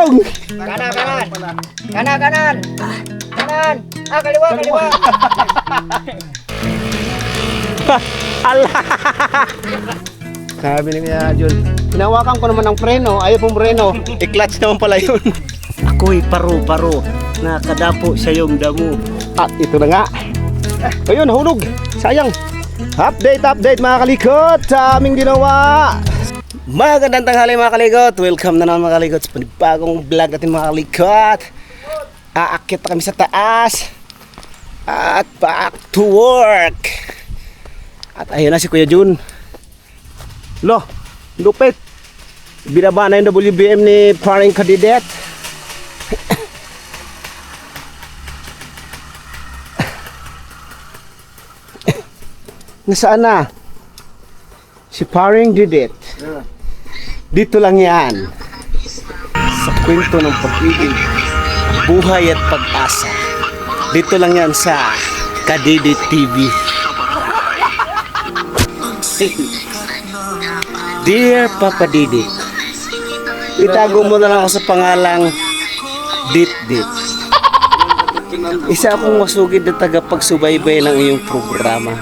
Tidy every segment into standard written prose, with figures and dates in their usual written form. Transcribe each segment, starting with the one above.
Tulong! Kanan, kanan. Kanan, kanan. Kanan. Kaliwa, kaliwa. Allah! Sabi ni Kuya Jun, hinawakan ko naman ang preno, ayaw pong preno. I-clutch naman pala yun. Ako'y paro-paro, nakadapo sa iyong damo. At ito na nga. Ayun, nahulog. Sayang. Update mga kalikot sa aming ginawa. Magandang tanghali mga kalikot. Welcome na naman mga kalikot sa panibagong vlog natin mga kalikot. Aakyat na kami sa taas. At back to work. At ayun na si Kuya Jun. Lo, lupit. Binaba na yung WBM ni Paring Kadidet. Nasaan na? Si Paring Didet. Dito lang yan. Sa kwento ng pag-ibig, buhay at pag-asa. Dito lang yan sa Kadidet TV. Dear Papa Didit, itago mo na lang ako sa pangalang Dit-Dit. Isa akong masugid na tagapagsubaybay ng iyong programa.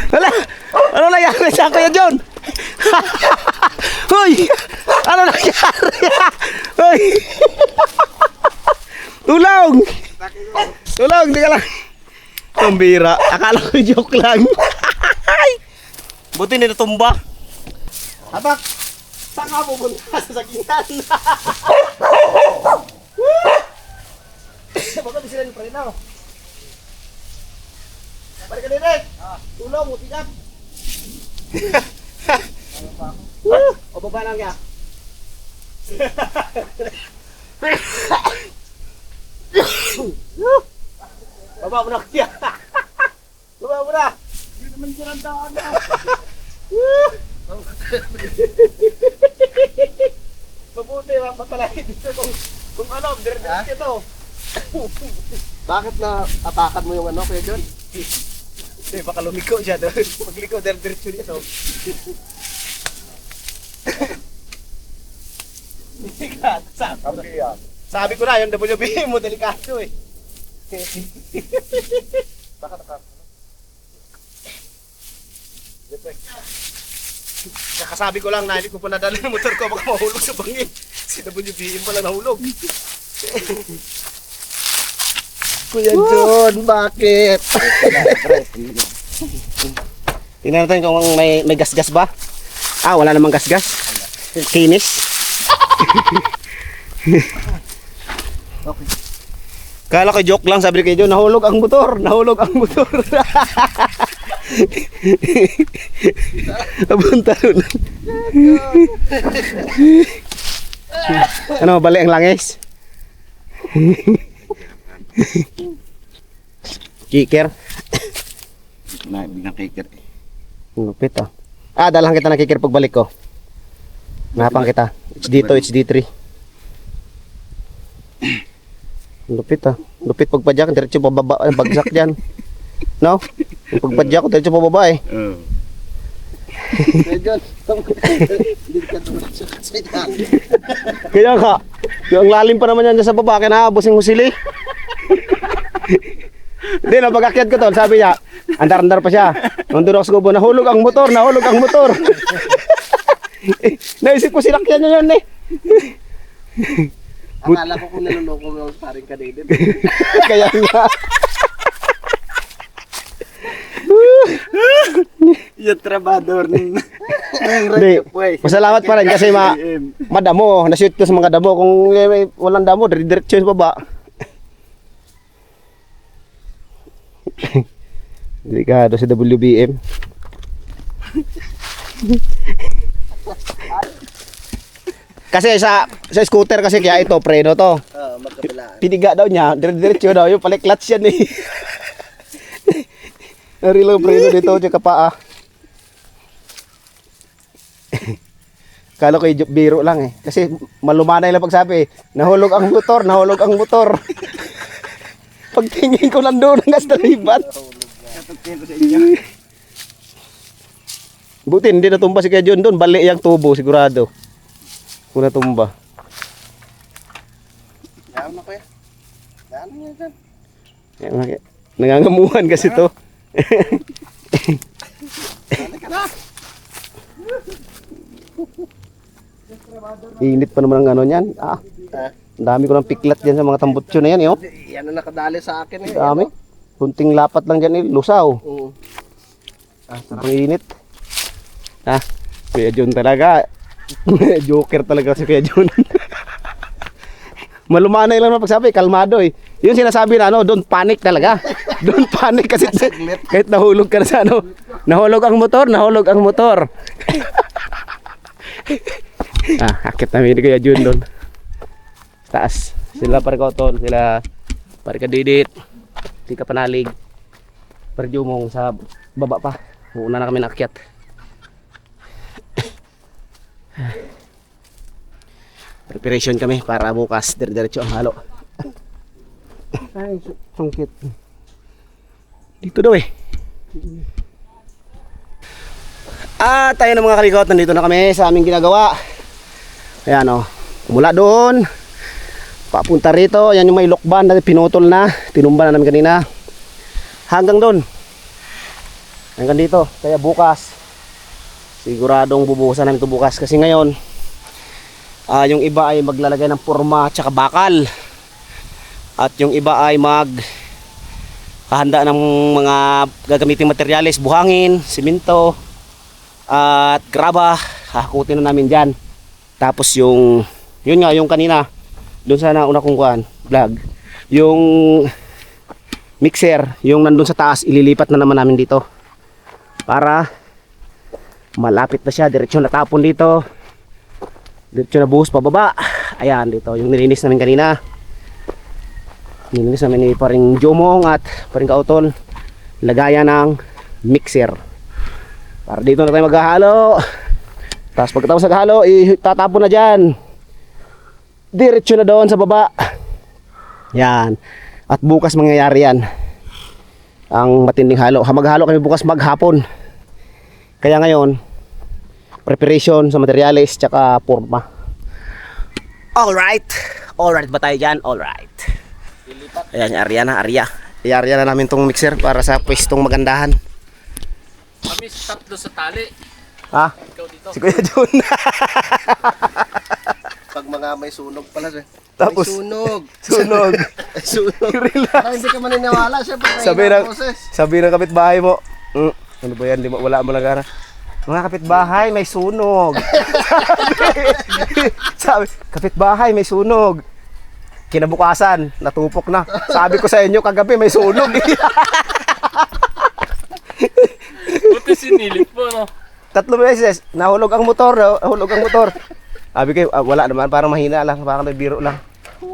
Wala! Ano nangyari sa Kuya John? Hoy! Ano nangyari? Hoy! Tulong! Tulong! Di ka lang. Pambira. Akala ko joke lang. Buti nila tumba. Habak! Saan ka pupunta? Sa sakinan. Baka di sila ni Parinaw. Balik ka din eh. Tulong, mutigat. O baba lang niya. Baba mo na kaya. Baba mo na. Hindi naman dyan ang daan na. Mabuti, mapatalahin dito kung ano, dire-dire ito. Bakit na atakan mo yung ano, Kuya John? Hindi, baka lumiko siya doon. Magliko, dire-diretso dito. Sabi ko na, yung WB mo, delikado eh. Baka kakasabi ko lang na hindi ko pa nadala yung motor ko, baka mahulog sa bangin. Si WBM pala nahulog. Kuya John, bakit? Tingnan natin kung may gas-gas ba. Ah, wala namang gas-gas. Kinis. Okay. Kala ko joke lang, sabi ni John, nahulog ang motor, nahulog ang motor. Abunta nun. Ano, balik ang langis? Kiker? Binang kiker eh. Lupit ah. Ah, dalahan kita ng kiker pagbalik ko. Napang kita. HD2, HD3. Lupit ah. Lupit pagpadyak, diretso pababa ang bagsak diyan. No? Pagpadyak ko diretso pababa eh. Kaya ka. Yung lalim pa naman yan sa baba, kaya naabos yung husili. Hindi na pag-akyat ko tol, sabi niya, andar-andar pa siya. Nandun ako sa gubo, nahulog ang motor, nahulog ang motor. Naisip ko sinakyan niya yun eh. Akala ko kung naluloko mo yung Paring Kadidet. Kaya nga. Yung trabador ng Hindi, masalamat pa rin kasi madamo, nashoot ko sa mga damo. Kung walang damo, diretso sa baba. Delikado si WBM. Kasi sa scooter kasi kaya ito preno to. Magkabilaan. Piniga daw niya, diretso daw yung pala clutch yan eh. Narilang preno dito tsaka paa. Kala ko yung biro lang eh. Kasi malumanay lang pagsabi, nahulog ang motor, nahulog ang motor. Pagtingin ko lang doon hanggang sa libat. Buti hindi natumba si Kuya John doon, bali yung tubo sigurado. Kung natumba. Yan na kuya. Yan na yan. Ayan, nangangamuhan kasi to. Init pa naman ang ano niyan. Ah, ang dami ko ng piklat diyan sa mga tambutso na yan, eh. Oh. Yan ang nakadali sa akin eh. Dami. Kunting lapat lang diyan, eh. Lusaw. Oo. Ang init. Ah, Kuya John talaga. Joker talaga si Kuya John. Malumanay lang naman pagsabi, kalmado eh. Yung sinasabi na ano, don't panic talaga. Don't panic kasi kahit nahulog ka na sa ano. Nahulog ang motor, nahulog ang motor. Akit namin ni Kuya John doon. Taas. Sila Parikotol, sila Parikadidit, Tika Panalig, Parjumong sa baba pa. Una na kami naakyat. Preparation kami para bukas dire-diretso ang halo. Ay, sungkit. Dito daw eh. Tayo na mga kalikot, nandito na kami sa aming ginagawa. Ayan o, mula doon papunta rito, yan yung may lokban na pinutol na, tinumba na namin kanina. Hanggang doon. Hanggang dito, kaya bukas siguradong bubuhusan namin ito bukas kasi ngayon yung iba ay maglalagay ng porma at saka bakal at yung iba ay hahanda ng mga gagamiting materyales, buhangin, simento at graba. Hakutin na namin dyan. Tapos yun nga yung kanina doon sa nauna kong vlog, yung mixer yung nandun sa taas ililipat na naman namin dito para malapit na siya, diretsyo na tapon dito, diretsyo na buhos pababa. Ayan, dito yung nilinis namin kanina, nilinis namin ni paring Jomong at paring Kautol, lagayan ng mixer para dito na tayo maghahalo. Tapos pagkatapos naghalo, itatapon na dyan, diretsyo na doon sa baba. Yan, at bukas mangyayari yan ang matinding halo. Maghalo kami bukas maghapon. Kaya ngayon, preparation sa materyales tsaka porma. Alright ba tayo dyan? Alright. Ayan, Arya na. I-Arya na namin tong mixer para sa pwestong magandahan. Kami tatlo sa tali. Ha? Ikaw dito. Si Kuya John. Pag mga may sunog pala siya. Tapos, May sunog. sunog. Sunog. Relax. Parang hindi ka maniniwala siya. Sabi ng kapitbahay mo, ano ba yan? Wala mo lang gara. Mga kapitbahay, may sunog. sabi, kapitbahay, may sunog. Kinabukasan, natupok na. Sabi ko sa inyo, kagabi may sunog. Buti sinilip mo, no? 3 beses, nahulog ang motor. Sabi ko, wala naman, parang mahina lang, parang nagbiro lang.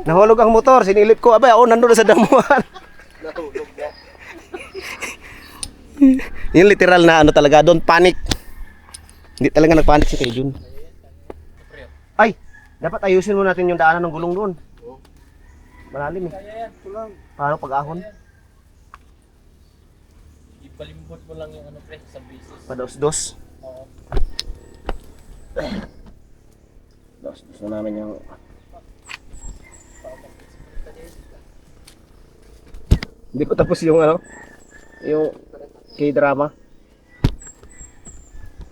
Nahulog ang motor, sinilip ko, abay, nandun na sa damuhan. Nahulog na. Yung literal na ano talaga, don't panic. Hindi talaga nagpanic si Kuya Jun. Ay, dapat ayusin mo natin yung daanan ng gulong doon. Malalim eh. Paano pag-ahon? Ipalimbot mo lang yung ano pre, sa basis. Pados-dos. Oo. Dos-dos na namin yung... Hindi ko tapos yung ano, yung K-drama.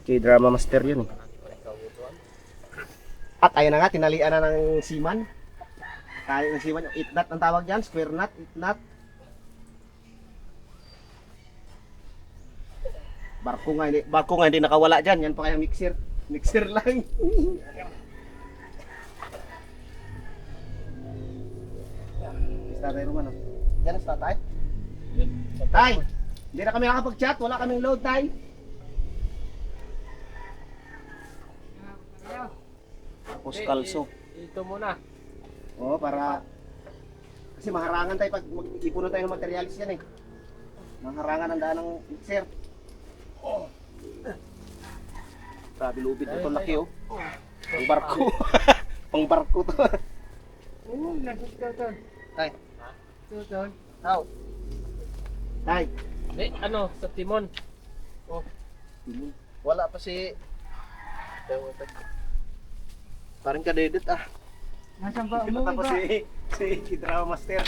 K-drama master yun eh. At ayun na nga, tinalian na ng seaman. Tali ng seaman, yung 8 knot ang tawag dyan, square knot, 8 knot. Barko nga hindi nakawala dyan, yan pa kaya mixer. Mixer lang. Tatay Roman, yan ang tatay. Tay, hindi na kami nakapag-chat, wala kaming load, tay. Tapos kalso. Ito muna. Oo, para kasi maharangan tayo pag mag-ipunan tayo ng materialis yan eh. Maharangan ang daan ng mixer. Grabe lubid ito, laki oh. Pang barko. Pang barko to. Tay. Tao. Tay. Ano, sa timon. Wala pa si... Parang kadedit ah. Nasaan ba? Umuwi Tapos ba? si Drama Master.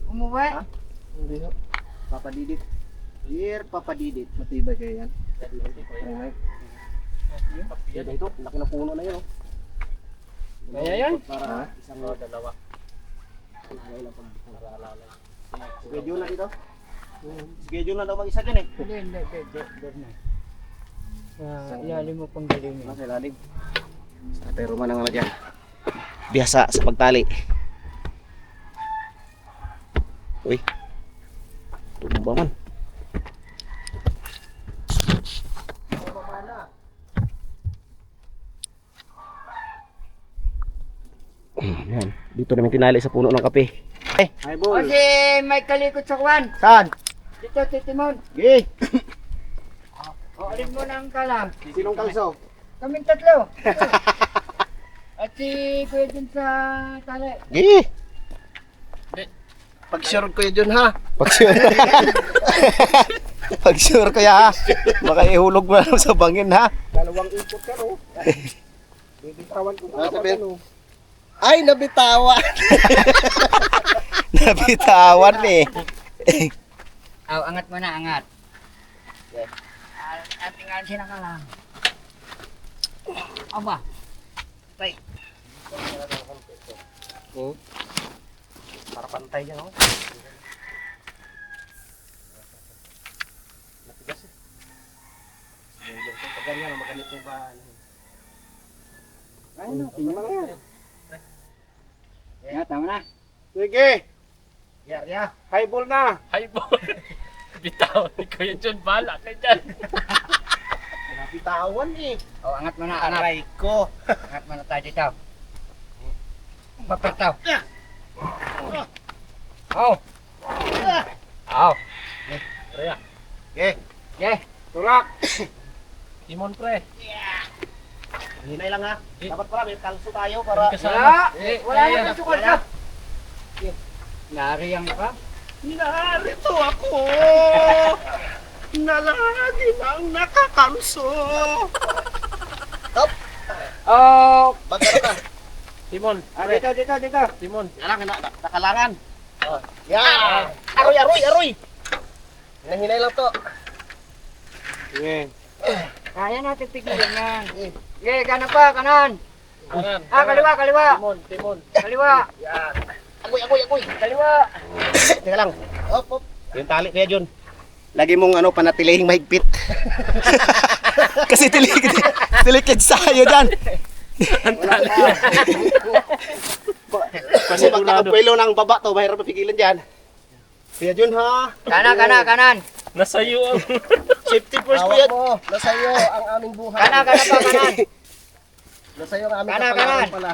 Umuwi? Ha? Hindi ho. Papa Didit. Dear Papa Didit. Matibay kayo yan. Ay, Mike. Matibay ito. Laki ng puno na yun oh. Kaya yan? Para Isang dalawa. Para alala. Schedule na dito. Schedule na daw mag-isa dyan eh. Hindi. Doon na. Ilalim mo pang galing. Nasa ilalim. Pero man ang dyan. Biasa sa pagtali. Uy. Tumba man. Yan. Dito namin tinali sa puno ng kape. Hi, boy. Kasi may kalikot sa kwan. Saan? Dito, titimon. Gih. O, alin mo ng kalam. Sinong kalso? Kaming tatlo. At si Kuya dun sa tali. Gih. pag-sure ko yun ha. Pag-sure. Pag-sure kaya ha. Baka ihulog mo na sa bangin ha. Dalawang ikot ka no. Bibitawan ko Sabihin, ay, nabitawan. Nabitawan eh. Aw, angat mo na, angat. At tingnan siya na kalam. Aba. Para pantay yan oh. Natigas eh. Pag ganyan, maganit yung bahan. Ay, no, tingnan mo yan. Yeah, tama na. Sige. Yeah. Highball na. Hi boy! Bitaw ni Kuya John, bala ka dyan. Nabitawan eh. O, angat mo na, angat. Aray ko. Angat mo na tayo dito. Papagtaw. Oh. Oh. Raya, Yeah. Tulak. Timon pre. Hinay lang ha. Eh. Dapat pala may kalso tayo para... Wala. Eh, Wala eh, na sukal ka. Nariyang ka. Narito ako. Nalagi ang nakakalso. Oh. Magkano ka? Timon, pre. Dito. Timon. Yan lang, nakalangan. Yeah. Aroy. Hinay lang to. Sige. Kaya natin pigilan yan. Okay, kanan pa, kanan. Kanan. Kaliwa. Timon. Kaliwa. Agoy. Kaliwa. Teka lang. Op. Yung tali kaya John. Lagi mong panatilihing mahigpit. Kasi tilikid sa'yo dyan. Kasi pag nakapuelo ng baba to, mahirap mapigilan dyan. Kaya John ha. Kanan. Nasa iyo ang... Safety first Hawak kuya. mo. Nasa iyo ang aming buhay. Kanan pa, kanan. Nasa iyo ang aming Kanan. kapalaran pala.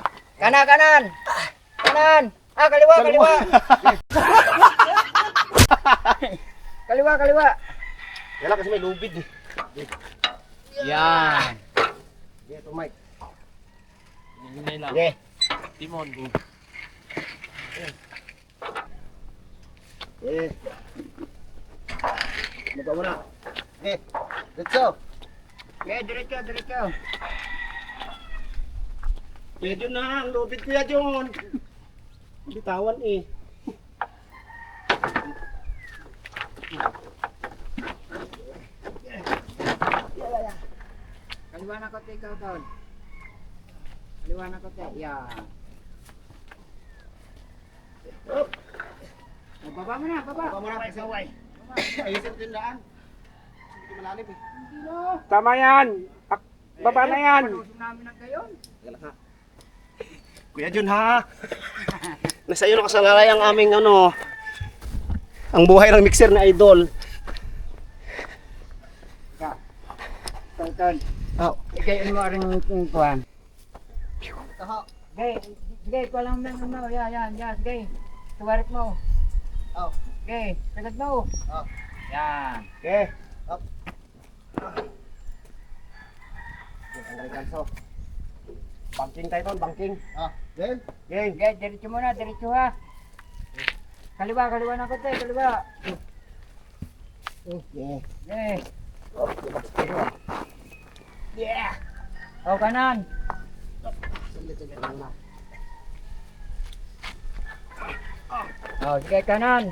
Kanan. Kaliwa. Kaliwa. Yan lang kasi may lubid eh. Yan. Dito, Mike. Hinay lang. Sige. Timon. Maga mo na. Let's go. Okay, diretso. Kuya John na, ang lubid kuya John. Bitawan eh. Kaliwa na kote ikaw, Ton. Kaliwa na kote. Yan. Baba mo na. Baba mo na kasi away. Ayusin din daan. Hindi malalim eh. Tama yan. Baba na yan. Palusong namin ng gayon. Kuya John ha. Nasa iyo nakasalalay ang aming ang buhay ng mixer na idol. Ton. Oh. Igayon mo rin yung kuhan. Taha. Sige, ko lang mo. Yan. Sige. Tuwarik mo. Oh. Okay, sagad mo. Oh. Yan. Okay. Up. Ang kalso. Banking tayo ton, banking. Then. Gang. Okay, diretso muna, diretso ha. Kaliwa na kote, kaliwa. Okay. Okay. Yeah. O, kanan. Saglit lang na. Oh, sige, kanan.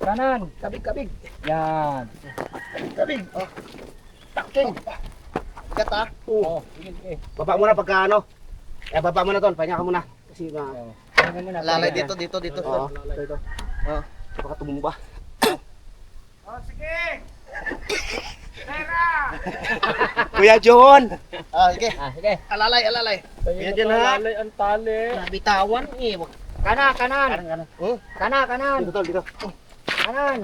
Kanan. Kabig. Yan. Kabig. Oh. Takting. Bigat ha? Oh, sige, sige. Baba mo na pagka ano. Baba mo na ton. Pahinga ka muna. Kasi na. Oh. Pahinga muna, Lalay pahinga. dito. Oo. Ito. Oo. Baka tumumba. Oh, sige. Pera. Kuya John. Sige. Sige. Alalay. Kaya dyan, ha? nakalay ang tali. Nabitawan eh. Kanan. Kanan. Kanan. Dito tol, dito. Kanan.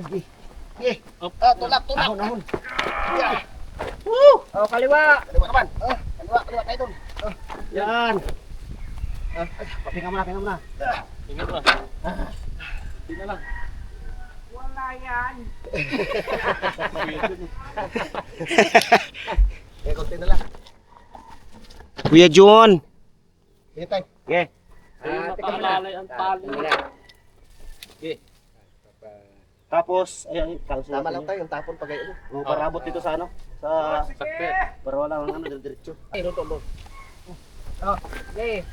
Tulak. Ahon. Yeah. Oh, kaliwa. Kaliwa naman. Kaliwa tayo tol. Yan. Pahinga muna. Tingnan mo. Tingnan lang. Wala yan. Konti na lang. Kuya John. Sige tayo. Okay. Kaya teka muna. nakalay ang tali. Tapos, ayan, kalso. Tama lang tayo yung tapon pag ayun. Para abot dito sa ano? Sa... Sakpit. Para wala ano, diretso. Ayun tol. Okay.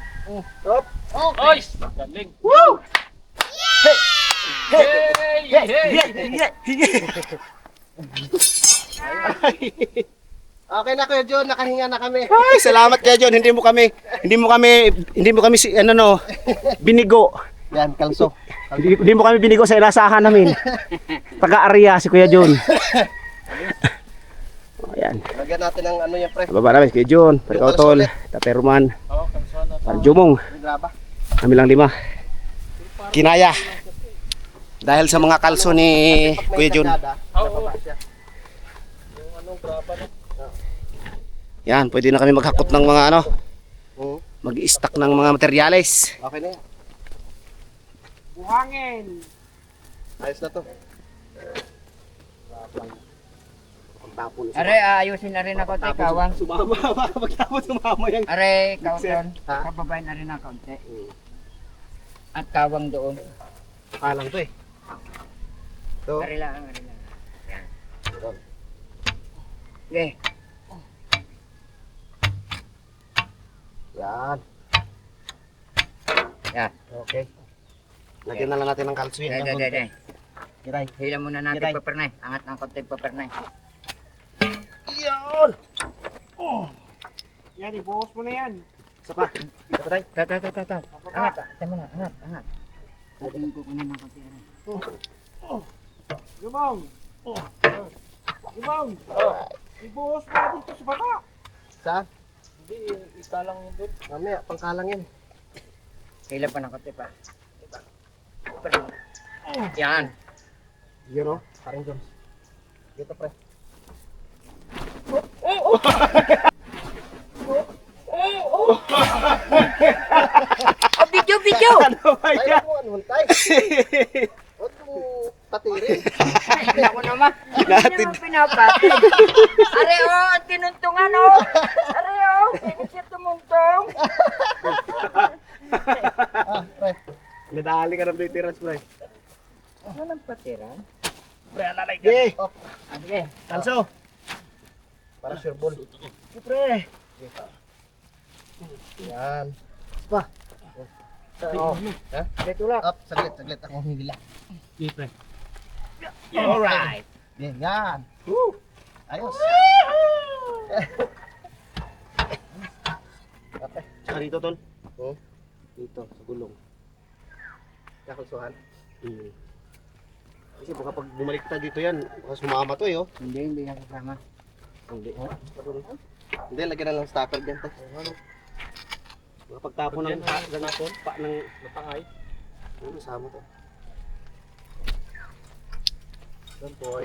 Oy! Galing. Woo! Okay na Kuya John, nakahinga na kami. Ay, salamat kaya John. Hindi mo kami ano no, binigo. Yan, kalso. Hindi mo kami binigo sa inasahan namin. Taga-area si Kuya John. Ayan. Lagyan natin ng ano yan, pre. Baba namin si Kuya John, Parikaw Tol, Tatay Roman, Oo, kansan na. Parjumong. Graba. Kami lang 5. Kinaya. Dahil sa mga kalso ni Kuya John. Oo. Yung anong graba na. Yan, pwede na kami maghakot ng mga ano, Oo. mag-i-stack ng mga materyales. Okay na yan. Buhangin. Ayos na to. Are, ayusin na rin ako, kawang. Sumama, pagtapos sumama yan. Are, kauton. Ha? Kababain na rin ako, konti. At kawang doon. Palang to eh. To. Are lang. Yan. Okay. Yan. Yan. Okay. Lagyan na lang natin ng kalso yan. Dai. Kiray. Hila muna natin Kiray. papernay. Angat ng konti papernay. Yan. Yan, ibuhos mo na yan. Isa pa. Isa pa tayo. Ta. Angat. Tama na. Angat. Lagyan ko kunin ng konti. Gumong. Ibuhos mo na dito sa baba. Saan? Hindi, isa lang yun doon. Mamaya, pangkalang yan. Hila pa ng konti pa. Yan. Yun o. Parang Jones. Dito pre. Oh, video! Ano ba Tayo mo, ano tayo? Huwag mo patirin. Hindi ako naman. Hindi Natin. naman pinapatid. Are, oh, tinuntungan, oh. Are, oh, hindi siya tumuntong. Pre. Nadali ka ng veterans, pre. Ano nang patiran? Pre, alalay ka. Okay. Sige. Kalso. Para sure ball. Pre. Yan. Pa. Oh. Ha? Betulak. Up, saglit. Ako hihila. Sige, pre. Alright. Yan. Woo. Ayos. Okay. Saka dito, Tol. Oh. Dito, sa gulong. Nakulsuhan. Kasi baka pag bumalik tayo dito yan, baka sumama to eh, oh. Hindi na kasama. Hindi. Hindi, lagyan na lang stopper dyan. Baka pagtapo ng ganapon, pa ng Matangay. ano, sama to. Don't boy.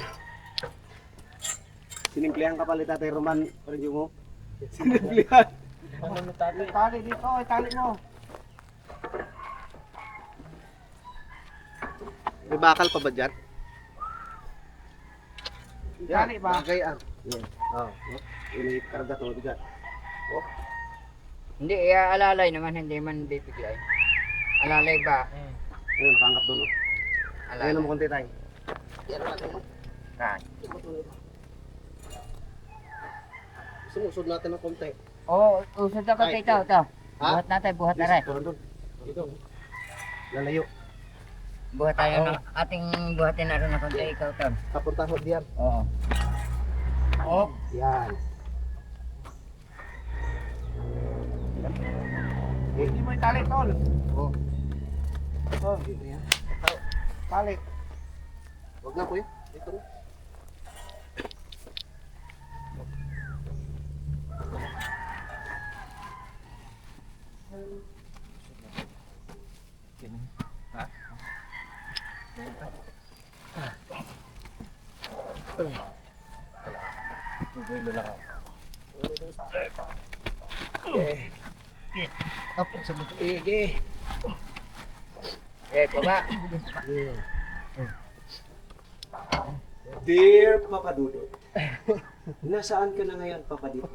Sinimplihan ka pala Tatay Roman, parin mo. Sinimplihan. Ano na tatay? Tali dito, tali mo. May bakal pa ba dyan? Tali ba? Bagay ah. Yan. Oh. Ini karga to, bigat. Hindi, alalay naman, hindi man bibiglay. Alalay ba? Ayun, nakangkat doon, oh. Alalay. Ayun mo konti tayo. Yan natin. Right. Sumusod natin ng konti. Oh, usod ako Ay, ito. Buhat natin, buhat aray. Dito. Lalayo. Buhat tayo ng ating buhatin na rin na konti ikaw Ton. Papunta ho diyan. Oo. Oh. Yan. Hindi mo itali, tol. Oo. Oh, dito yan. Tali. Huwag na, kuya. Dito na. Opo, sabot. Sige. Baba. Dear Papa Dudut, nasaan ka na ngayon, Papa Dudut?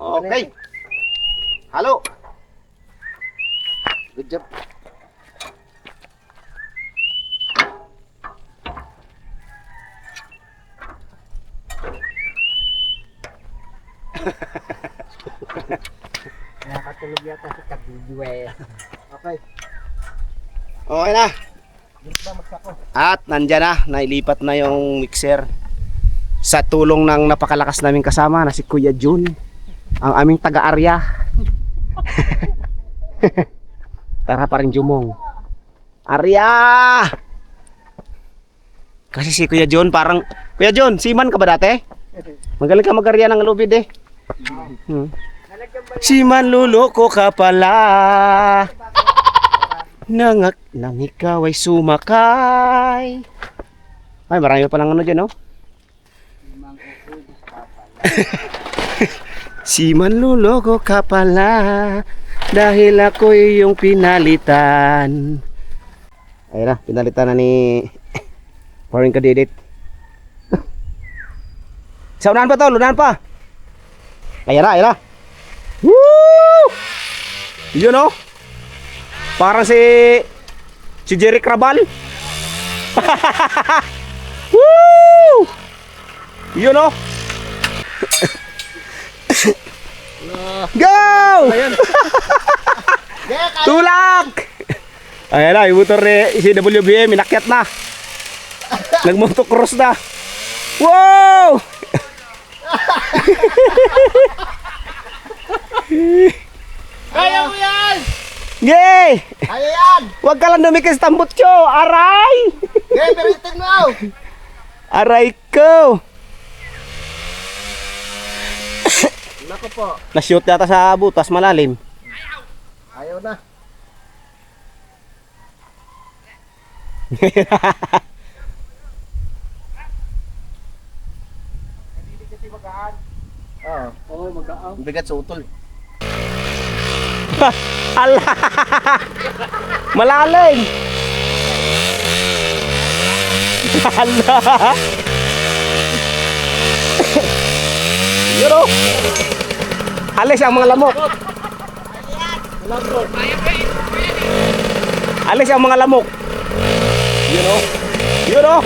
Okay. Halo. Good job. Nakatulog yata sa kabibiwe. Okay. Okay na. At nandyan na, nailipat na yung mixer. Sa tulong ng napakalakas naming kasama na si Kuya Jun, ang aming taga-arya. Tara pa rin Jumong. Arya! Kasi si Kuya Jun parang, Kuya Jun, siman ka ba dati? Magaling ka mag-arya ng lubid eh. Siman luloko ka pala. Nangak nang ikaw ay sumakay. Ay, marami pa lang ano dyan, no? Si manluloko ka pala dahil ako yung pinalitan. Ayun na, pinalitan na ni Paring Kadidit. Sa unahan pa to, unahan pa. Ayan na, ayan na. Woo! Yun o. Parang si Jerry Crabal. Woo! Yun o. Go! Tulak! Ayan na, yung motor ni CWBM, inakyat na. Nag-motocross na. Wow! Kaya mo yan! Yay! Kaya yan! Huwag ka lang dumikis tambutso! Aray! Kaya piritin mo! Aray ko! Nako po. Na-shoot yata sa butas malalim. Ayaw na. Oo, mag-aang. Bigat sa utol. Ala! Malalim! Ala! Yun o! Alis ang mga lamok! Alis ang mga lamok! Yun o! Yun o!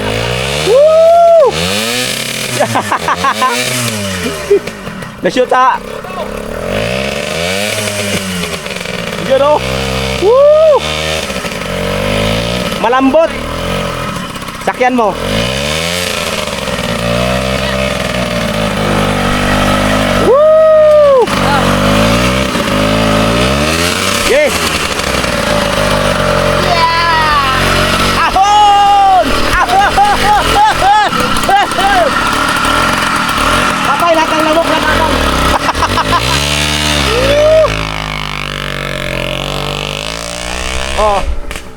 Woo! Nashoot ha! Yun o! Woo! Malambot! Sakyan mo! Woo! Yes! Yeah! Ahon! Ahon! Patay lahat ng lamok na tatang! Oh,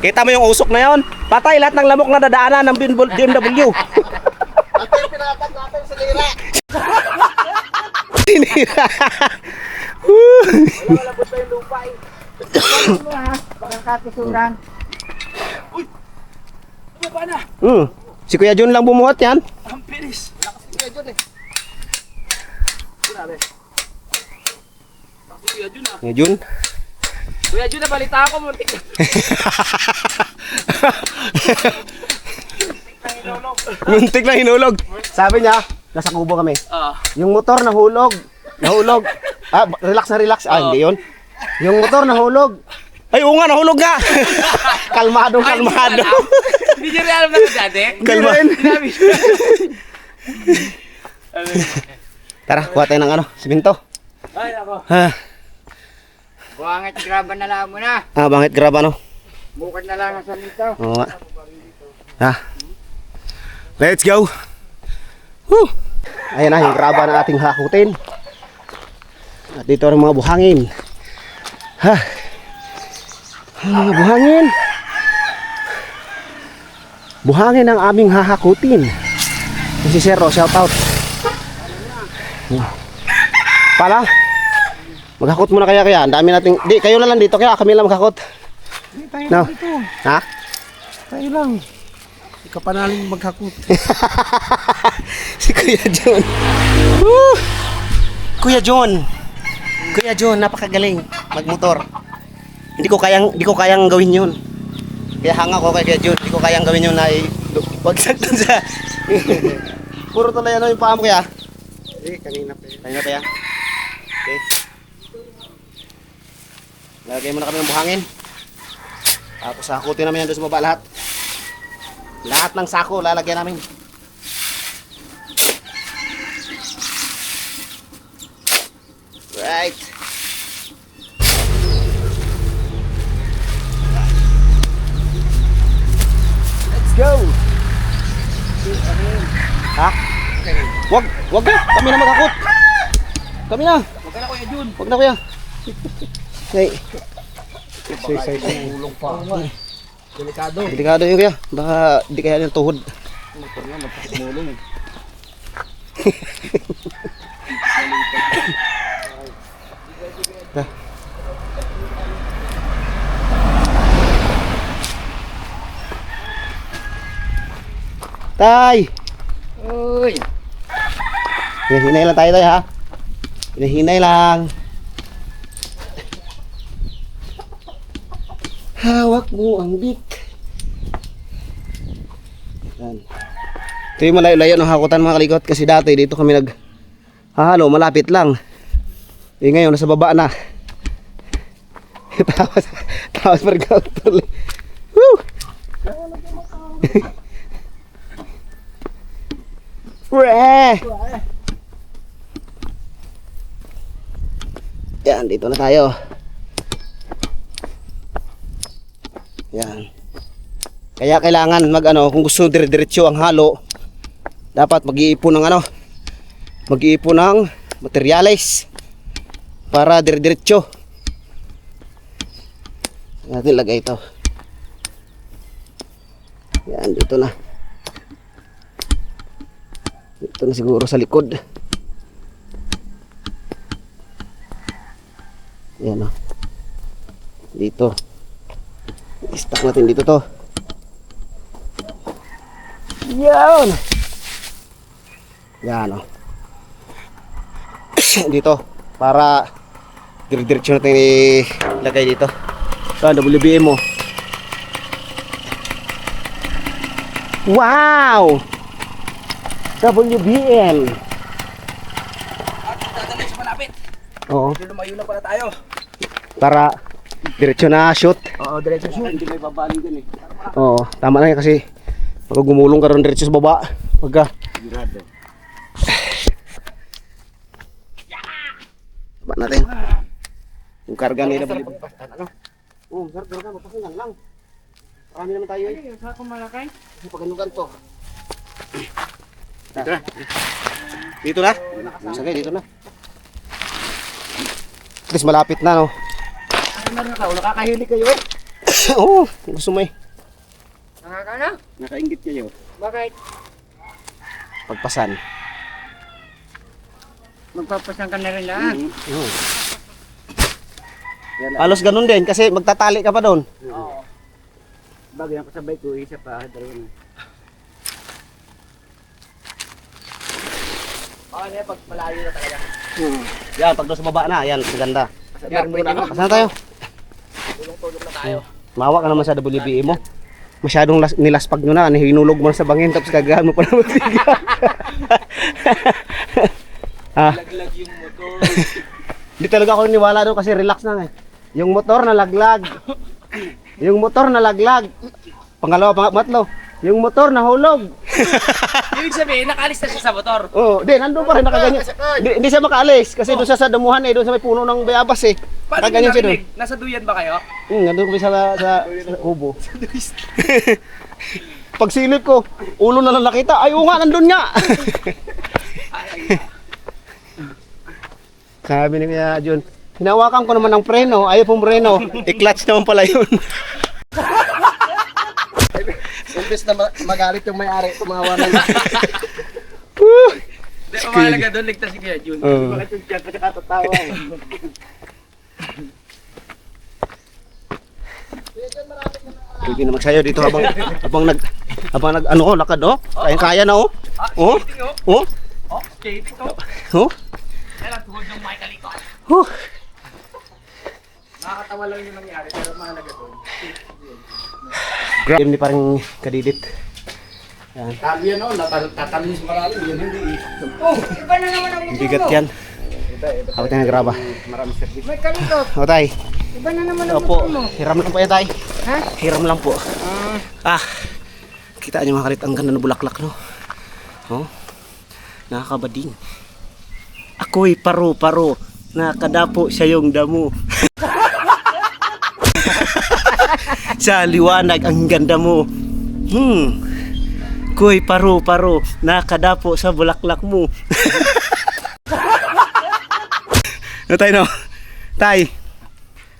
kita mo yung usok na yon? Patay lahat ng lamok na dadaanan ng BMW. Ito yung pinatag natin sa lira. Sinira. Malabot na yung lupa eh. Baka katisuran. Baba na. Si Kuya Jun lang bumuhat yan. Ang bilis. Lakas ni Kuya Jun eh. Grabe. Kuya Jun ah. Kuya Jun. Kuya Jun, nabalita ako. Muntik na. Muntik na hinulog. Sabi niya, nasa kubo kami. Oo. Yung motor nahulog. Nahulog. Relax na relax. Hindi yun. Yung motor nahulog. Ay, oo nga, nahulog nga. Kalmado. Hindi niyo rin alam na ito dati? Kalmado. Tara, kuha tayo ng siminto. Ay, ako. Buwangit graban na lang mo na. Bangit grab Bukod na lang sa nito. Oo nga. Let's go. Woo! Ayan na, yung graba na ating hakutin. At dito ang mga buhangin. Mga buhangin. Buhangin ang aming hahakutin. Si Sero, shout out. Pala. Maghakot muna kaya. Ang dami nating... Di, kayo na lang dito. Kaya kami lang maghakot. No. Ha? Tayo lang. Ikaw pa naling maghakot. Si Kuya John. Woo! Kuya John, napakagaling magmotor. Hindi ko kayang gawin 'yun. Kaya hanga ko kay Kuya John, hindi ko kayang gawin 'yun na wagsak dun sa puro tuloy yung paa mo kaya. Kanina pa. Kanina pa yan. Okay. Lagay muna kami ng buhangin. Tapos sakutin namin yan doon sa baba lahat. Lahat ng sako lalagyan namin. Right. Let's go. Ha? Wag na. Kami na maghakot. Kami na. Huwag ka na Kuya Jun. Wag na kuya. Hey. Ulong pa. Delikado. Delikado yun kuya. Baka di kaya ng tuhod. Motor nga, magpapumulong. Tay! Uy. Hinahinay lang tayo ha. Hinahinay lang. Hawak mo ang bik. Yan. Ito yung malayo-layo ng hakutan mga kalikot. Kasi dati dito kami naghahalo, malapit lang. Ngayon nasa baba na. Tapos pergaw tuloy. Woo! Weh! Yan, dito na tayo. Yan. Kaya kailangan kung gusto dire-diretso ang halo, dapat mag-iipon ng mag-iipon ng materyales para dire-diretso. Natin lagay ito. Yan, dito na. Dito na siguro sa likod. Yan o. Dito. I-stack natin dito to. Yan. Yan o. Dito. Para dire-diretso natin ilagay dito. Ito, WBM mo. Wow! WBM. Dadalhin sa malapit. Oo. Lumayo na pala tayo. Para diretso na shoot. Oo, diretso siya. Hindi may babaling din eh. Oo, tama na yan kasi pag gumulong ka rin diretso sa baba, pagka Sigurado. baba natin. Yung karga nila Oo, karga, mapasingan lang. Marami naman tayo eh. Sa kumalakay. Paganugan to. Dito na. Dito na? Sige, dito na. At least malapit na, no? Nakakahili kayo eh. Oo, gusto mo eh. Nakakana? Nakaingit kayo. Bakit? Pagpasan. Magpapasan ka na rin lang. Oo. Halos ganun din kasi magtatali ka pa doon. Oo. Bagay ang kasabay ko, isa pa, dalawa na. Ano yan, pag malayo na talaga. Yan, pag doon sa baba na, yan, maganda. Yan, pwede mo. Saan tayo? Tulong-tulong na tayo. Mawa ka naman sa WBE mo. masyadong nilaspag nyo na, hinulog mo na sa bangin tapos kagahan mo pa na magtigyan. Laglag yung motor. Hindi talaga ako niwala doon kasi relax na eh. Yung motor nalaglag. Yung motor nalaglag. Pangalawa, pangatlo. Yung motor nahulog. Ibig sabihin, nakaalis na siya sa motor. Oo, di nandun pa rin nakaganyan. Hindi siya makaalis kasi doon siya sa damuhan doon sa may puno ng bayabas eh. Nakaganyan siya doon. Nasa duyan ba kayo? Nandun kami sa kubo. Pagsilip ko, ulo na lang nakita. Ay, oo nga, nandun nga. Sabi ni Kuya Jun, hinawakan ko naman ng preno, ayaw pong preno. I-clutch naman pala yun. Imbes na magalit yung may-ari, tumawa na lang. Hindi, pamahalaga doon, ligtas si Kuya Jun. Bakit yung chat pa nakatatawa eh. Pwede na magsayo dito habang nag ano ko lakad oh. Kaya na oh. Oh. Oh. Oh, skating to. Oh. Kaya lang, tuhod ng Michael ito. Oh. Nakakatawa lang yung nangyari, pero mahalaga doon. Grabe pa rin kadidit. Yan. Sabi yan oh, tatalim sa marami, yan hindi eh. Oh, iba na naman ang motor Bigat mo. yan. Ako tayo nagraba. Marami service. May kalikot. O tay. Iba na naman ang Opo. motor mo. Hiram lang po yan tay. Ha? Hiram lang po. Kita niyo mga kalit ang ganda ng bulaklak no. Oh. Nakakabading. Ako'y paro-paro. Nakadapo siya yung damo. Sa liwanag ang ganda mo. Ko'y paro-paro. Nakadapo sa bulaklak mo. No tay no. Tay.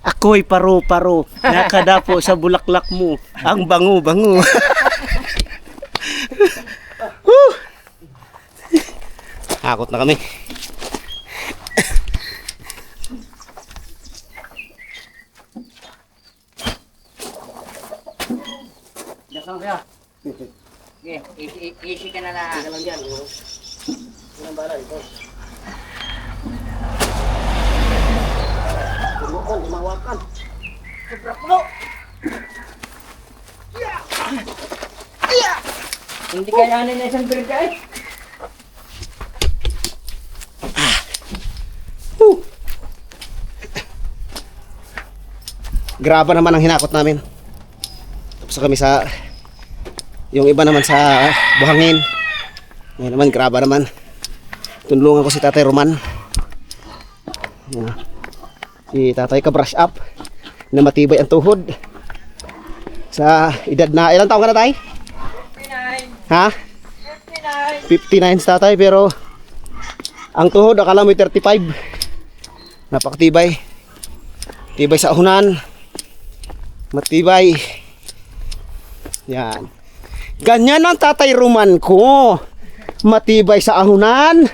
Ako'y paro-paro. Nakadapo sa bulaklak mo. Ang bango-bango. Hakot na kami. Okay, easy ka na lang. lang dyan. Ilang bala ito. Tumukan, lumawakan. Hindi kayanin na isang birka eh. Graba naman ang hinakot namin. Tapos kami sa yung iba naman sa buhangin. Ngayon naman graba naman. Tunlungan ko si Tatay Roman. Si Tatay ka-brush up na matibay ang tuhod. Sa edad na ilang taon ka na tay? 59. Ha? 59 sa tatay pero ang tuhod akala mo 35. Napakatibay. Tibay sa ahunan. Matibay. Yan. Ganyan ang Tatay Roman ko. Matibay sa ahunan,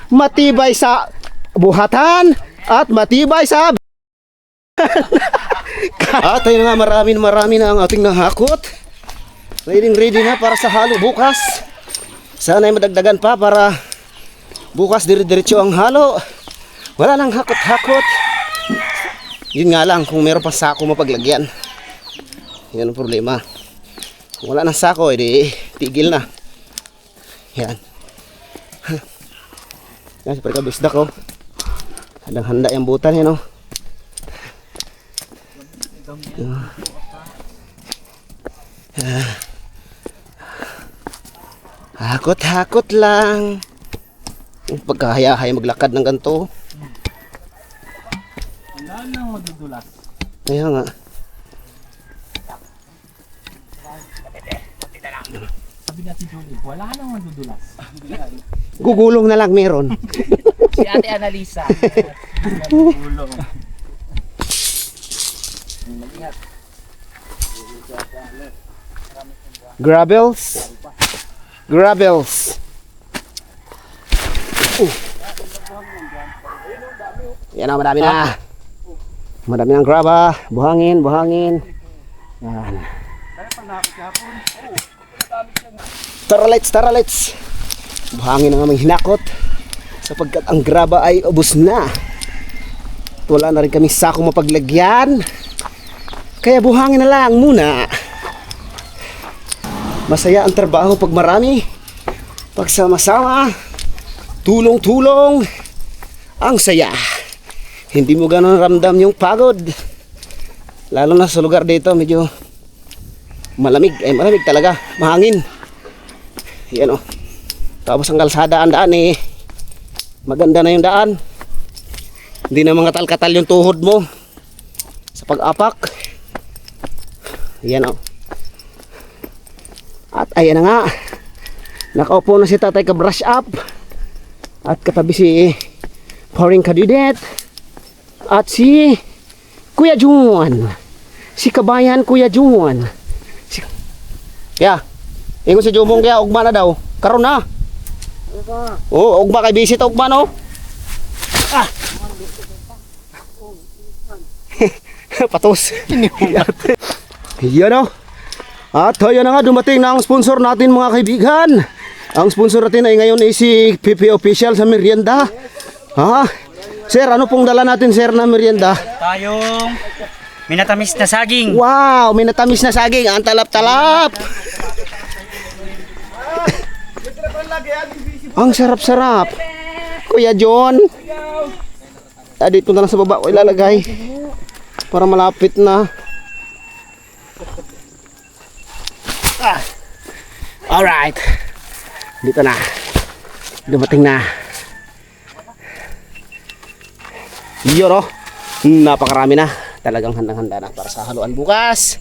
matibay sa buhatan, at matibay sa at ayun nga, marami na ang ating nahakot. Ready na para sa halo bukas. Sana ay madagdagan pa para bukas dire-diretso ang halo. Wala nang hakot-hakot. Yun nga lang, kung meron pa sako mapaglagyan. Yan ang problema. Kung wala nang sako, edi tigil na. Yan. Yan, seperti kabisda ko. Handang-handa yung butan yan, oh. Hakot-hakot lang. Pagkahaya-haya maglakad ng ganito. Wala nang madudulas. Kaya nga. Sabi natin Julie, wala nang madudulas. Gugulong na lang meron. Si Ate Annalisa. Gulong. Gravels. Yan na, madami na. Madami ng graba, buhangin. Yan. Starlights. Buhangin ang aming hinakot sapagkat ang graba ay ubos na. At wala na rin kami sakong mapaglagyan. Kaya buhangin na lang muna. Masaya ang trabaho pag marami. Pagsama-sama, tulong-tulong, ang saya. Hindi mo ganun ramdam yung pagod. Lalo na sa lugar dito, medyo malamig. Ay, malamig talaga. Mahangin. Yan o. Tapos ang kalsada, ang daan eh. Maganda na yung daan. Hindi na mga katal-katal yung tuhod mo sa pag-apak. Yan o. At ayan na nga. Nakaupo na si tatay ka-brush up. At katabi si Paring Kadidet. At si Kuya Juan. Si kabayan Kuya Juan. Kaya, ingon si Jumong kaya ugma na daw. Karon na. Oo, ugma kay visit ugma no. Ah. Patos. Yan o. At ayan na nga, dumating na ang sponsor natin mga kaibigan. Ang sponsor natin ay ngayon ay si PP Official sa merienda. Ha? Sir, ano pong dala natin sir na merienda? Tayong minatamis na saging. Wow, may natamis na saging. Ang talap-talap. Ang sarap-sarap. Kuya John. Dito na lang sa baba ko ilalagay. Para malapit na. Alright. Dito na. Dumating na. Yun o. Napakarami na. Talagang handang-handa na para sa haluan bukas.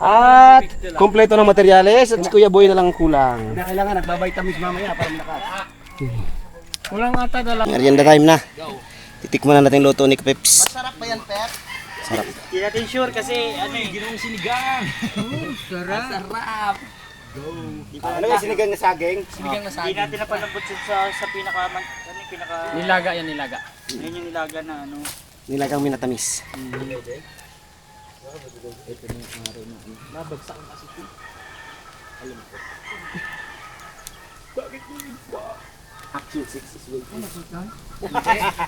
At kompleto ng materyales. At si Kuya Boy na lang kulang. Kailangan nagbabay-tamis mamaya para malakas. Kulang ata dala. Merienda time na. Titikman na natin luto ni Peps. Sarap pa yan, Pep. Sarap. Hindi natin sure kasi ano eh, ginawang sinigang. Sarap. Ano yung sinigang na saging? Sinigang na Hindi saging. natin napalambot sa pinaka ano yung pinaka Nilaga yan, nilaga. yun yung nilaga na ano. Nilagang minatamis.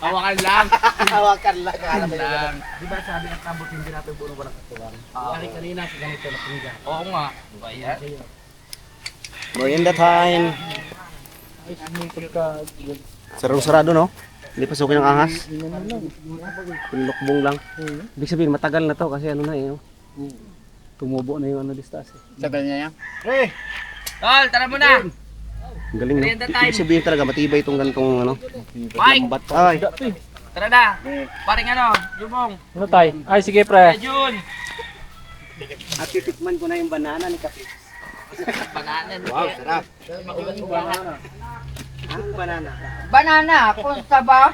Hawakan lang. Hawakan lang. Lang. Di ba sabi ng tambot hindi natin puno walang katuwang? Kanina si ganito na pinggan. Oo nga. Bayan. Merienda time. Sarong-sarado no? Hindi pasukin ng ahas. Pinlokbong lang. Ibig sabihin matagal na to kasi ano na eh. No? Tumubo na yung ano distas eh. Sagal niya yan. Tol, tara mo na. Ang galing no? Merienda time. Ibig sabihin talaga matibay itong ganitong ano. Mike, Lambat. Ay. tara na. Paring ano, Jumong. Ano tayo? Ay, sige pre. Jun. At titikman ko na yung banana ni Kapi. Banana. Wow, sarap. Ang banana. Banana, kunsta ba?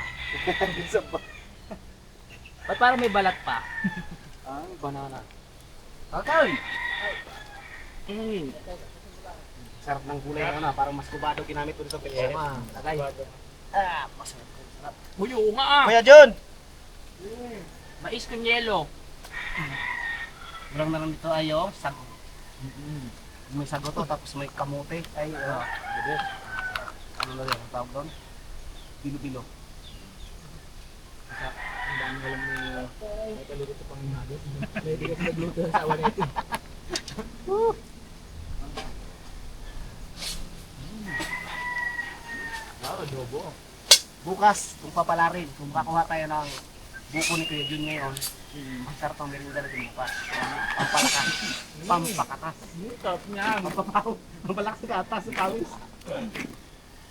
Ba't parang may balat pa? Ang banana. Okay. Sarap ng gulay na ano, parang mas kubado ginamit ko sa petsama. Tagay. Uy, oo nga ah. Kuya John! Mais con yelo. Walang na lang dito ayo, sago. May sago to, tapos may kamote. Ay, ano na yan, ang tawag doon? Bilo-bilo. Bukas, kung papalarin, kung makakuha tayo ng buko ni Kuya Jun ngayon, ang sarap ang merienda natin bukas. Pampalakas, pampakatas. Top niya. Mapalakas ka atas sa kawis.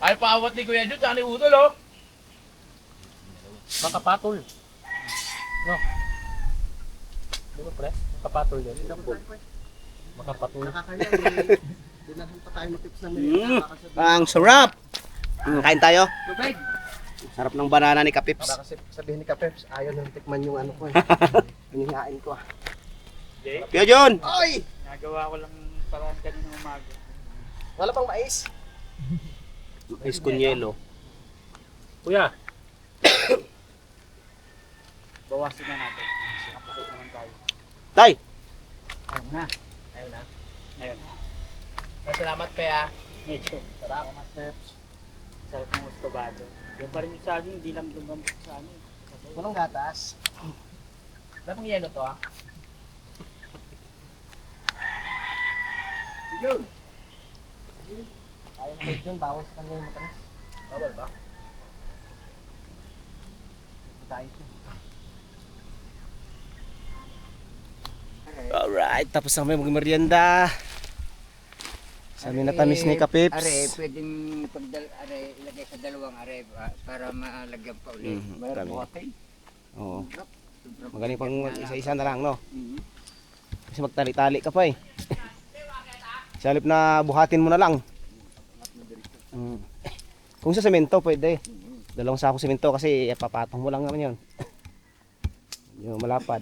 Ay, paawat ni Kuya Jun. Tsaka ni Utol, oh. Makapatol. No. Di ba, pre? Makapatol yan. Makapatol. Nakakaya, dinahan pa tayo matips ng merienda. Ang sarap! Kain tayo. Tubig. Sarap ng banana ni Kapips. Para kasi sabihin ni Kapeps, ayaw nang tikman yung ano ko eh. Hinihain ko ah. Kuya John! Oy! Nagawa ko lang parang kanina umaga. Wala pang mais. Mais con yelo. Kuya. Bawasin na natin. Kapasok naman tayo. Tay! Ayun na. Ayun na. Ayun. Salamat kaya. Medyo. Sarap. Sarap ng mustobado. Yung pa rin yung saging, hindi lang lumambot sa ano. Walang gatas. Wala pang yelo to, ah. Ayaw na medyo, bawal sa kanya yung matanas. Bawal ba? Alright, tapos na kami mag-merienda. Sabi na tamis ni Kapips. Are, pwedeng ilagay sa dalawang are para malagyan pa ulit. Kami. Oo. Magaling pang isa-isa na lang, no? Kasi magtali-tali ka pa eh. Sa halip na buhatin mo na lang. Kung sa semento, pwede. 2 sako semento kasi papatong mo lang naman yun. Yung malapad.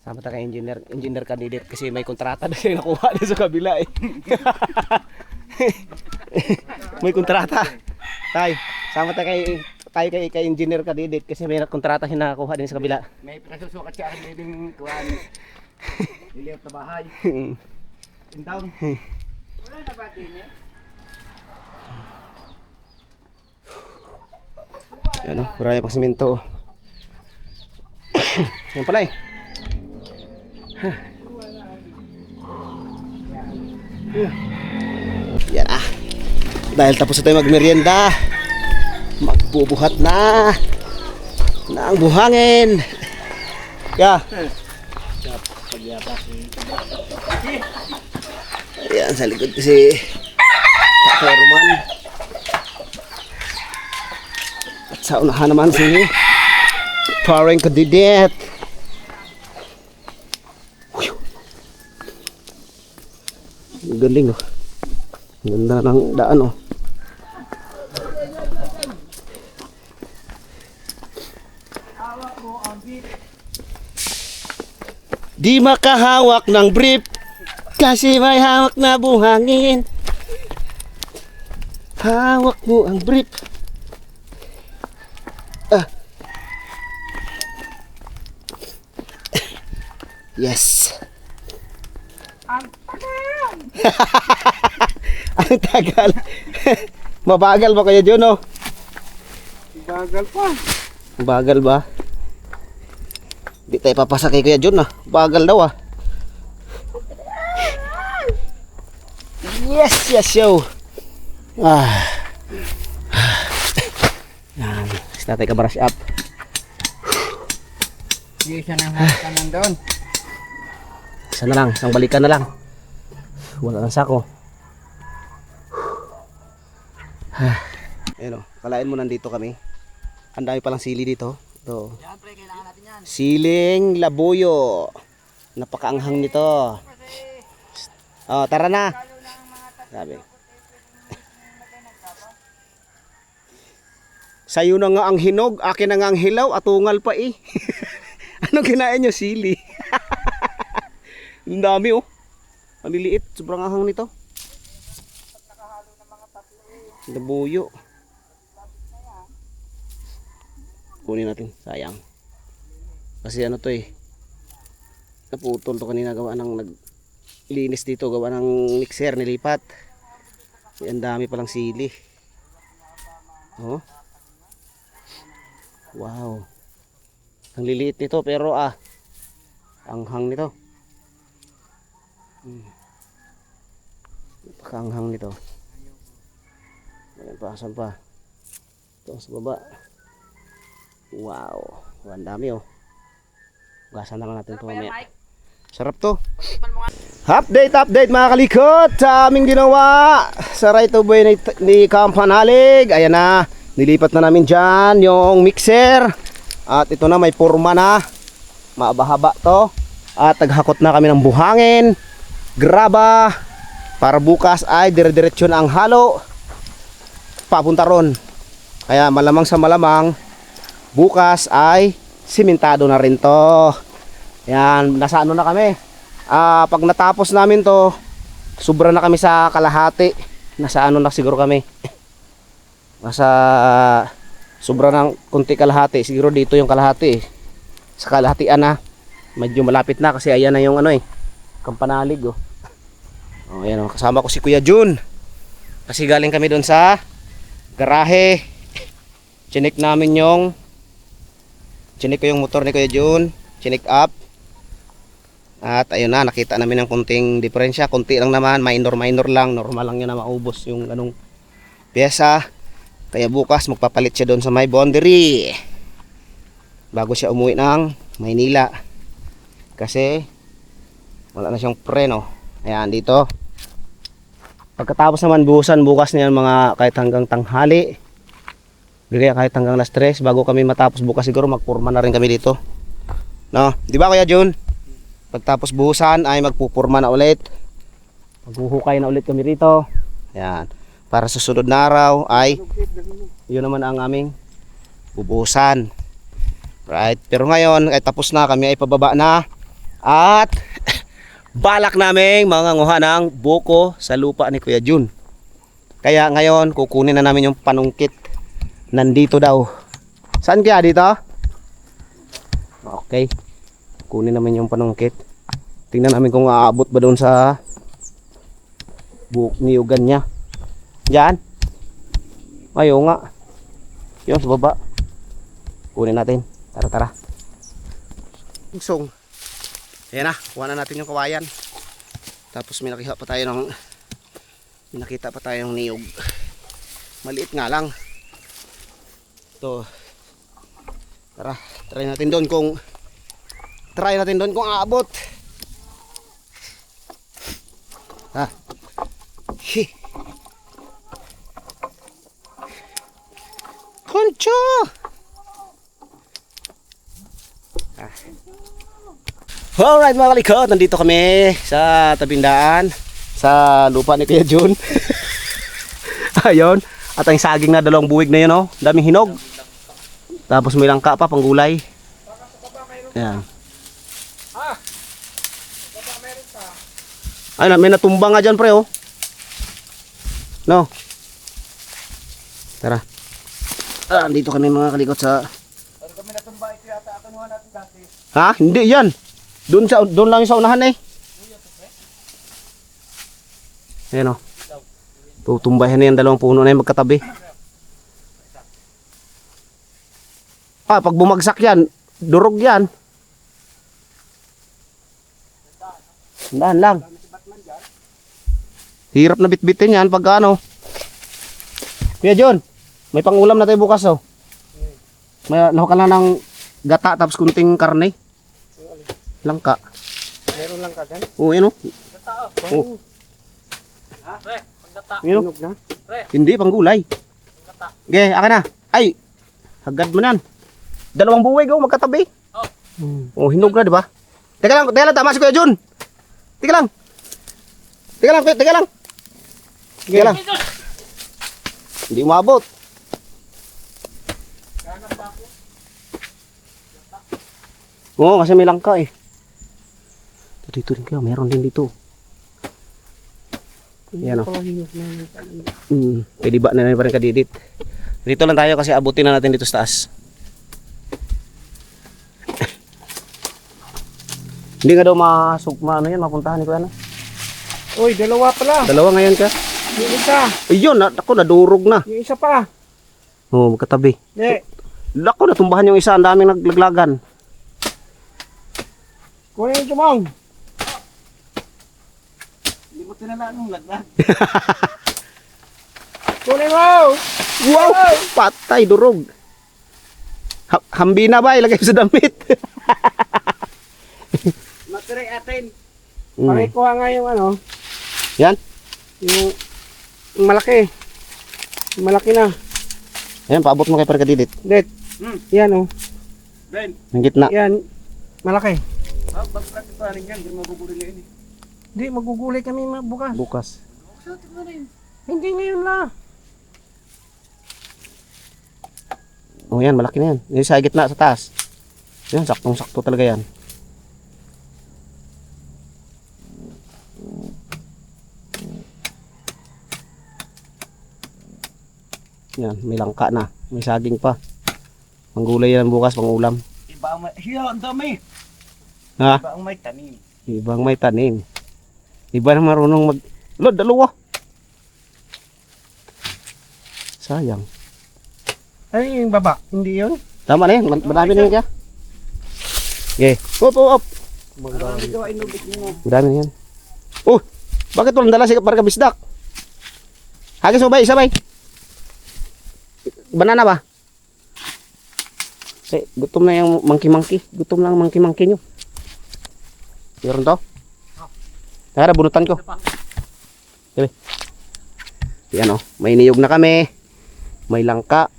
Sama tayo kay engineer candidate kasi may kontrata na siya nakuha din sa kabila eh. May kontrata. Sama tayo kay engineer candidate kasi may kontrata siya nakuha din sa kabila. May pinasusukat siya ang living kuhan. Liliot na bahay. In town. Wala na ba din eh? Yan o, marami pang simento. Yan pala eh. Yan ah. Dahil tapos na tayo magmerienda, magbubuhat na ng buhangin. Yeah. Ayan sa likod kasi Roman. At sa unahan naman si Parang Kadidet. Galing oh. Ganda ng daan oh. Di makahawak ng brief kasi may hawak na buhangin. Hawak mo ang brief. Yes. Ang tagal. Mabagal ba kaya Juno? Bagal pa. Bagal ba? Di tayo papasa kay Kuya Jun ah. Bagal daw ah. Yes, yo. Yan. Basta tayo ka-brush up. Hindi siya nang hakan nandun. Isa na lang, isang balikan na lang. Wala nang sako. Ayun o, kalain mo nandito kami. Ang dami palang sili dito. Ito. Siling labuyo. Napakaanghang nito. Oh, tara na. Sabi. Sa'yo na nga ang hinog, akin na nga ang hilaw, atungal pa eh. Anong kinain nyo? Sili. Ang dami oh. Ang liliit, sobrang ahang nito. Labuyo. Kunin natin, sayang. Kasi ano to eh. Naputol to kanina, gawa ng naglinis dito, gawa ng mixer, nilipat. Ang dami palang sili. Oh. Wow. Ang liliit nito pero ang hang nito. Napakaanghang nito. Ayan pa, saan pa? Ito sa baba. Wow, ang dami oh. Gasan na lang natin ito mamaya. Sarap to. Update mga kalikot sa aming ginawa sa right of way ni Kampanalig. Ayan na, nilipat na namin dyan yung mixer. At ito na, may purma na. Maabahaba to. At naghakot na kami ng buhangin, graba, para bukas ay dire-diretso na ang halo papunta ron. Kaya malamang sa malamang bukas ay simentado na rin to. Yan, nasa ano na kami. Pag natapos namin to, sobra na kami sa kalahati. Nasa ano na siguro kami. Nasa sobra ng kunti kalahati. Siguro dito yung kalahati. Sa kalahatian na. Medyo malapit na kasi ayan na yung ano eh. Kampanalig oh. Oh, ayan oh. Kasama ko si Kuya Jun. Kasi galing kami doon sa garahe. Chinik ko yung motor ni Kuya Jun. Chinik up. At ayun na, nakita namin ng konting diferensya. Konti lang naman, minor lang. Normal lang yun na maubos yung ganong pyesa. Kaya bukas magpapalit siya doon sa may boundary. Bago siya umuwi ng Maynila. Kasi wala na siyang preno. Ayan, dito. Pagkatapos naman buhusan bukas niyan mga kahit hanggang tanghali. Kaya kahit hanggang alas 3 bago kami matapos bukas siguro magpurma na rin kami dito. No, di ba Kuya Jun? Pagtapos buhusan ay magpupurma na ulit. Maghuhukay na ulit kami rito. Ayan. Para sa sunod na araw ay yun naman ang aming bubuhusan. Right? Pero ngayon ay tapos na, kami ay pababa na. At balak naming manganguha ng buko sa lupa ni Kuya Jun. Kaya ngayon kukunin na namin yung panungkit. Nandito daw. Saan kaya dito? Okay. Kunin namin yung panungkit. Tingnan namin kung aabot ba doon sa buhok niyugan niya. Diyan. Ayaw nga. Yun sa baba. Kunin natin. Tara. Song. Ayan na. Kuha na natin yung kawayan. Tapos may nakita pa tayo ng niyog. Maliit nga lang. Ito. Tara. Try natin doon kung aabot. Ha. Concho. Alright mga kalikot, nandito kami sa tabing daan sa lupa ni Kuya Jun. Ayun. At ang saging na dalawang buwig na yun, oh. Daming hinog. Tapos may langka pa, panggulay. Ayan. Ay, may natumba nga dyan, pre, oh. No. Tara. Andito kami mga kalikot sa... Pero kami natumba ito yata, akanuhan natin dati. Ha? Hindi yan. Doon lang yung sa unahan eh. Ayan, oh. Tutumbahin na yung dalawang puno na yung magkatabi. Pag bumagsak yan, durog yan. Dahan lang. Hirap na bitbitin yan pag ano. Kuya John, may pangulam na tayo bukas, oh. May lahok ka lang ng gata tapos kunting karne. Langka. Meron lang ka dyan? Oo, yun, oh. Gata, Oh. Ha? Pre, paggata. Yun, oh. Na? Hindi, panggulay. Paggata. Okay, akin na. Ay, hagad mo nan. Dalawang buwig, oh, magkatabi. Oh, hinog na, di ba? Teka lang, tama si Kuya Jun. Teka lang. Hindi umabot. Oo, kasi may langka eh. Dito rin kaya, meron din dito. Yan, oh. Pwede ba na pa rin kadidit? Dito lang tayo kasi abutin na natin dito sa taas. Hindi nga daw ano yan, mapuntahan ni Kuya, ano? Uy, dalawa pala. Dalawa ngayon ka? Yung isa. Ayun, ako nadurog na. Yung isa pa. Oo, magkatabi. Hindi. Ako, natumbahan yung isa, ang daming naglaglagan. Kunin yung tumong. Hindi mo tinalaan nung laglag. Kunin mo! Wow! Patay, durog. Hambina ba? Ilagay sa damit. Matiray atin. Mm. Pakikuha nga yung ano. Yan. Yung malaki. Yung malaki na. Ayan, paabot mo kay Perkadidit. Det. Yan oh. Ben, Ng gitna. Yan. Malaki. bakit ito rin yan? Hindi maguguli ngayon eh. Hindi, magugulay kami bukas. Bukas. Hindi ngayon la. Oh, yan, malaki na yan. Yung sa gitna, sa taas. Yan, saktong-sakto talaga yan. Yan, may langka na. May saging pa. Panggulay yan bukas, pang ulam. Iba ang may... Hiya, ang dami. Ha? Iba ang may tanim. Ibang may tanim. Iba na marunong mag... Lod, dalawa. Sayang. Ano yung baba? Hindi yun? Tama na yan, marami na yun kaya. Okay, up. Madami na yan. Oh, bakit walang dala si para kabisdak? Hagis mo ba? Isa ba? Banana ba? Eh, gutom na yung monkey-monkey. Gutom lang ang monkey-monkey nyo. Meron to? Tara, bunutan ko. Sige. Yan o, may niyog na kami. May langka.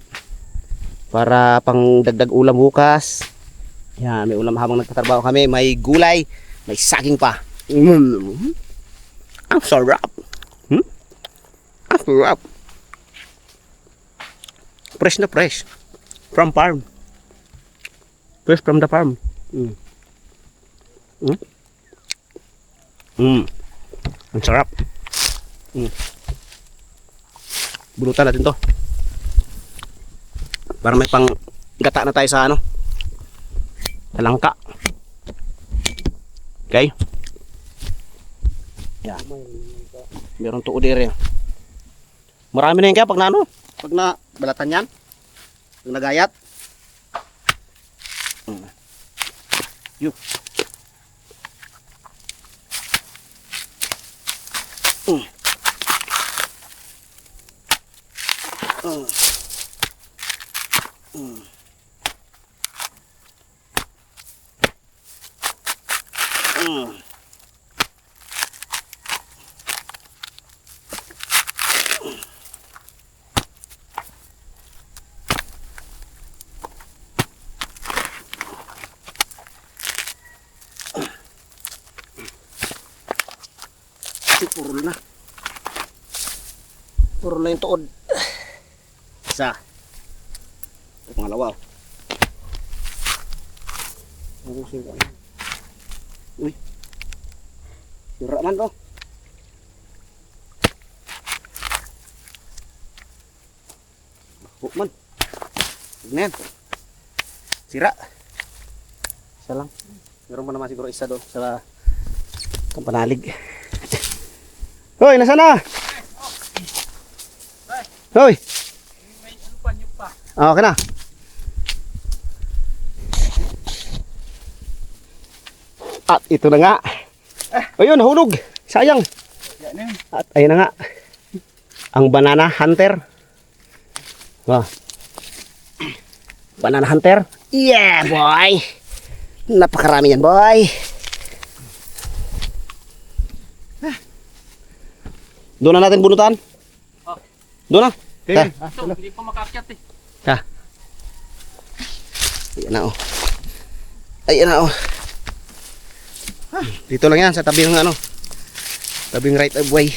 Para pang dagdag ulam bukas. Yan, may ulam habang nagtatrabaho kami. May gulay. May saging pa. Ang sarap. Ang sarap. Fresh na fresh. From farm. Fresh from the farm. Ang sarap. Bulutan natin to. Para may pang gata na tayo sa ano. Talangka. Okay? Yan. Meron tuod ere. Marami na yan kaya pag na ano. Pag na balatan yan. Pag nagayat. Yuk. Puro na. Puro na yung tuod. Isa. Ito pangalawa. Uy. Sira man to. Bako man. Tignan. Sira. Isa lang. Meron pa naman siguro isa doon sa kampanalig. Hoy, nasa na? Hoy. May ano pa nyo pa. Okay na. At ito na nga. Ayun, nahulog. Sayang. At ayun na nga. Ang banana hunter. Wah. Banana hunter. Yeah, boy. Napakarami yan, boy. Doon na natin bunutan. Doon na. Ta. Ito, hindi pa makakyat eh. Ta. Ayan na oh. Ayan na oh. Dito lang yan sa tabi ng ano. Tabing right of way.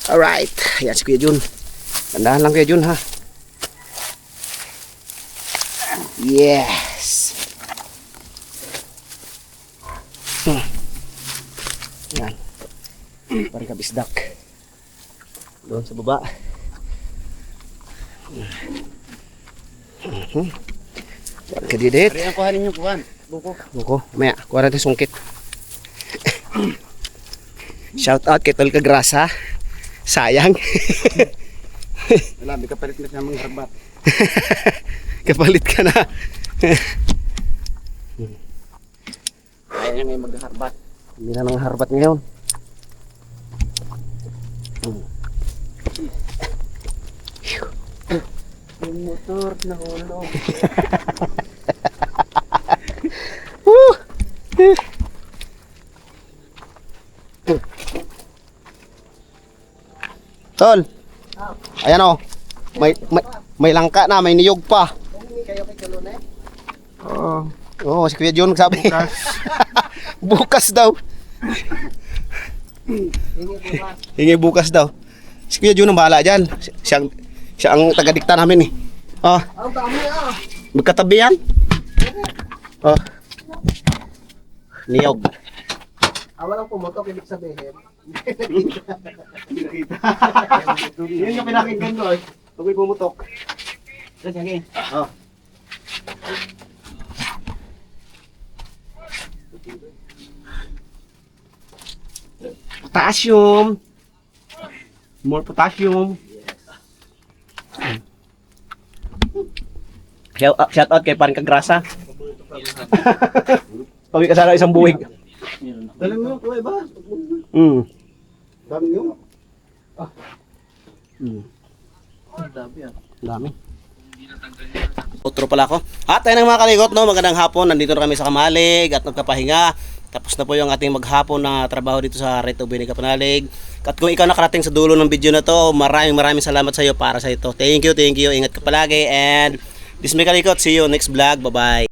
Alright. Ayan si Kuya Jun. Tandaan lang Kuya Jun ha. Yes. Ayan. Parang kabisdak. Doon sa baba. Parang kadidit. Ari ang kuhanin niyo kuhan. Buko. Buko. Maya, kuha natin sungkit. Shout out kay Tol Kagrasa. Sayang. Wala, may kapalit na siya mga harbat. Kapalit ka na. Kaya niya ngayon magharbat. Hindi na nang harbat ngayon. Yung motor na hulog. Tol. Ayan o. May langka na, may niyog pa. Kayo kay Kalone? Oo, si Kuya John nagsabi. Bukas daw. Hingi bukas daw. Si Kuya John ang bahala dyan. Siya ang taga-dikta namin eh. Oh. Ang dami ah. Magkatabi yan. Oh. Niyog. Walang pumutok, ibig sabihin. Yun yung pinakinggan ko eh. Pag may pumutok. Sige. Oh. Potassium. More potassium. Shout out kay Paring Kagrasa. Pawi ka sana isang buwig. Dali mo, kuya ba? Dami yun. Dami. Outro pala ako. At ayun ang mga kaligot, no? Magandang hapon. Nandito na kami sa Kamalig at nagpapahinga. Tapos na po yung ating maghapon na trabaho dito sa Reto Bini Kapanalig. At kung ikaw nakarating sa dulo ng video na to, maraming salamat sa iyo para sa ito. Thank you. Ingat ka palagi and this is my kalikot. See you next vlog. Bye-bye.